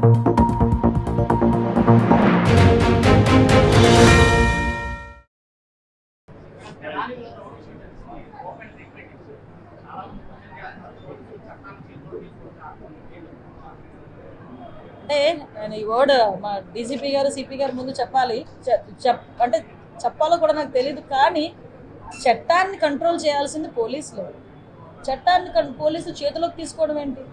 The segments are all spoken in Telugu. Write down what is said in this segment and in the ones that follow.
అంటే నేను ఈ వర్డ్ మా డీజీపీ గారు సిపి గారు ముందు చెప్పాలి అంటే చెప్పాలో కూడా నాకు తెలియదు. కానీ చట్టాన్ని కంట్రోల్ చేయాల్సింది పోలీసులు. చట్టాన్ని పోలీసులు చేతిలోకి తీసుకోవడం ఏంటి?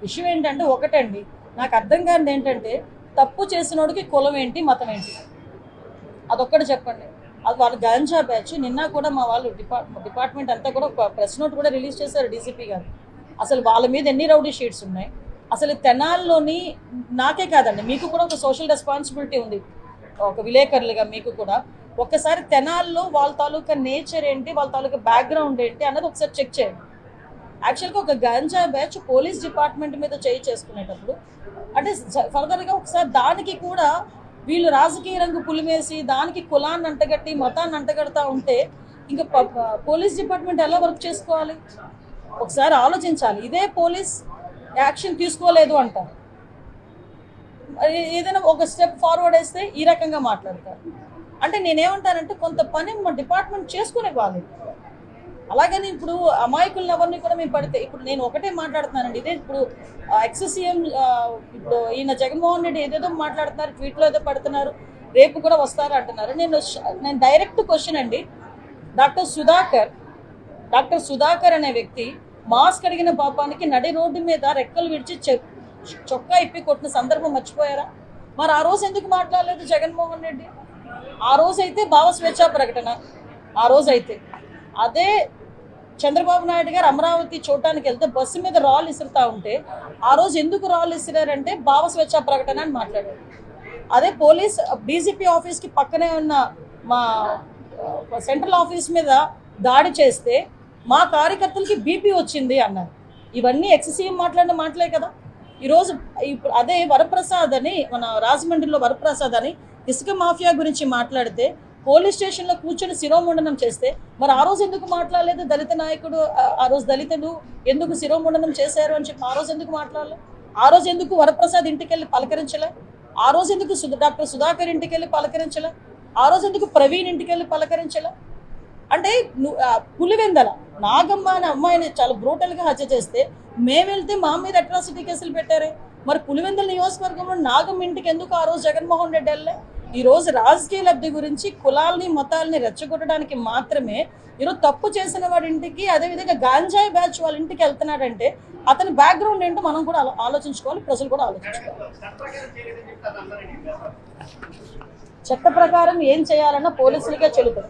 విషయం ఏంటంటే ఒకటండి, నాకు అర్థం కానిది ఏంటంటే తప్పు చేసినోడికి కులం ఏంటి, మతం ఏంటి, అదొక్కటి చెప్పండి. అది వాళ్ళ గాంజా బ్యాచ్. నిన్న కూడా మా వాళ్ళు డిపార్ట్మెంట్ అంతా కూడా ప్రెస్ నోట్ కూడా రిలీజ్ చేశారు డీజీపీ గారు. అసలు వాళ్ళ మీద ఎన్ని రౌడీ షీట్స్ ఉన్నాయి, అసలు తెనాల్లోని నాకే కాదండి, మీకు కూడా ఒక సోషల్ రెస్పాన్సిబిలిటీ ఉంది, ఒక విలేకరులుగా మీకు కూడా. ఒక్కసారి తెనాల్లో వాళ్ళ తాలూకా నేచర్ ఏంటి, వాళ్ళ తాలూకా బ్యాక్గ్రౌండ్ ఏంటి అన్నది ఒకసారి చెక్ చేయండి. యాక్చువల్గా ఒక గాంజా బ్యాచ్ పోలీస్ డిపార్ట్మెంట్ మీద చేసుకునేటప్పుడు అంటే ఫర్దర్గా ఒకసారి దానికి కూడా వీళ్ళు రాజకీయ రంగు పులిమేసి దానికి కులాన్ని అంటగట్టి మతాన్ని అంటగడతా ఉంటే ఇంకా పోలీస్ డిపార్ట్మెంట్ ఎలా వర్క్ చేసుకోవాలి? ఒకసారి ఆలోచించాలి. ఇదే పోలీస్ యాక్షన్ తీసుకోలేదు అంటారు, ఏదైనా ఒక స్టెప్ ఫార్వర్డ్ వేస్తే ఈ రకంగా మాట్లాడతారు. అంటే నేనేమంటానంటే కొంత పని మా డిపార్ట్మెంట్ చేసుకునే వాళ్ళు. అలాగని ఇప్పుడు అమాయకులను ఎవరిని కూడా మేము పడితే, ఇప్పుడు నేను ఒకటే మాట్లాడుతున్నానండి, ఇదే ఇప్పుడు ఎక్స్-సీఎం ఇప్పుడు ఈయన జగన్మోహన్ రెడ్డి ఏదేదో మాట్లాడుతున్నారు, ట్వీట్లో ఏదో పడుతున్నారు, రేపు కూడా వస్తారు అంటున్నారు. నేను డైరెక్ట్ క్వశ్చన్ అండి, డాక్టర్ సుధాకర్ అనే వ్యక్తి మాస్క్ అడిగిన పాపానికి నడి రోడ్డు మీద రెక్కలు విడిచి చొక్కా ఇప్పి కొట్టిన సందర్భం మర్చిపోయారా? మరి ఆ రోజు ఎందుకు మాట్లాడలేదు జగన్మోహన్ రెడ్డి? ఆ రోజైతే భావ స్వేచ్ఛా ప్రకటన, ఆ రోజైతే అదే చంద్రబాబు నాయుడు గారు అమరావతి చూడటానికి వెళ్తే బస్సు మీద రాళ్ళు ఇసురుతా ఉంటే ఆ రోజు ఎందుకు రాళ్ళు ఇసిరారంటే భావ స్వేచ్ఛా ప్రకటన అని మాట్లాడారు. అదే పోలీస్ డీజీపీ ఆఫీస్కి పక్కనే ఉన్న మా సెంట్రల్ ఆఫీస్ మీద దాడి చేస్తే మా కార్యకర్తలకి బీపీ వచ్చింది అన్నారు. ఇవన్నీ ఎక్స్-సీఎం మాట్లాడిన మాటలే కదా. ఈరోజు ఇప్పుడు అదే వరప్రసాద్ అని, మన రాజమండ్రిలో వరప్రసాద్ అని ఇసుక మాఫియా గురించి మాట్లాడితే పోలీస్ స్టేషన్లో కూర్చొని శిరోముండనం చేస్తే మరి ఆ రోజు ఎందుకు మాట్లాడలేదు? దళిత నాయకుడు, ఆ రోజు దళితుడు ఎందుకు శిరోముండనం చేశారు అని చెప్పి ఆ రోజు ఎందుకు మాట్లాడలేదు? ఆ రోజు ఎందుకు వరప్రసాద్ ఇంటికి వెళ్ళి పలకరించలే? ఆ రోజు ఎందుకు డాక్టర్ సుధాకర్ ఇంటికి వెళ్ళి పలకరించలే? ఆ రోజు ఎందుకు ప్రవీణ్ ఇంటికి వెళ్ళి పలకరించలే? అంటే పులివెందల నాగమ్మ అనే అమ్మాయిని చాలా బ్రూటల్గా హత్య చేస్తే మేము వెళ్తే మా మీద అట్రాసిటీ కేసులు పెట్టారే. మరి పులివెందల నియోజకవర్గంలో నాగమ్మ ఇంటికి ఎందుకు ఆ రోజు జగన్మోహన్ రెడ్డి వెళ్ళలే? ఈరోజు రాజకీయ లబ్ధి గురించి కులాల్ని మతాల్ని రెచ్చగొట్టడానికి మాత్రమే ఈరోజు తప్పు చేసిన వాడి ఇంటికి, అదేవిధంగా గాంజాయి బ్యాచ్ వాళ్ళ ఇంటికి వెళ్తున్నాడంటే అతని బ్యాక్గ్రౌండ్ ఏంటో మనం కూడా ఆలోచించుకోవాలి, ప్రజలు కూడా ఆలోచించుకోవాలి. చట్ట ప్రకారం ఏం చేయాలన్నా పోలీసులకే చెల్లుతుంది.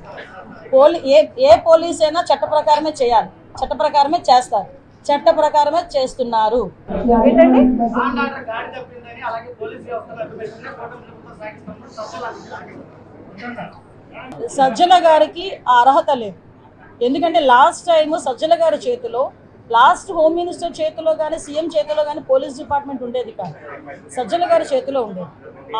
ఏ పోలీస్ అయినా చట్ట ప్రకారమే చేయాలి, చట్ట ప్రకారమే చేస్తారు, చట్ట ప్రకారమే చేస్తున్నారు. ఏంటండి సజ్జల గారికి ఆ అర్హత లేదు. ఎందుకంటే లాస్ట్ టైం సజ్జల గారి చేతిలో, లాస్ట్ హోమ్ మినిస్టర్ చేతిలో కానీ సీఎం చేతిలో కానీ పోలీస్ డిపార్ట్మెంట్ ఉండేది కాదు, సజ్జల గారి చేతిలో ఉండేది.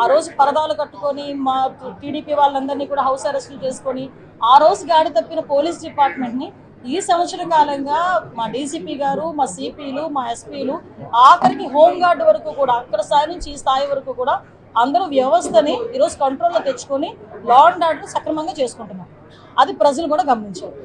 ఆ రోజు పరదాలు కట్టుకొని మా టీడీపీ వాళ్ళందరినీ కూడా హౌస్ అరెస్టులు చేసుకొని ఆ రోజు గాడి తప్పిన పోలీస్ డిపార్ట్మెంట్ని ఈ సంవత్సరం కాలంగా మా డీసీపీ గారు, మా సిపిలు, మా ఎస్పీలు, ఆఖరికి హోంగార్డు వరకు కూడా, అక్కడ స్థాయి నుంచి ఈ స్థాయి వరకు కూడా అందరూ వ్యవస్థని ఈరోజు కంట్రోల్లో తెచ్చుకొని లా అండ్ ఆర్డర్ సక్రమంగా చేసుకుంటున్నారు. అది ప్రజలు కూడా గమనించారు.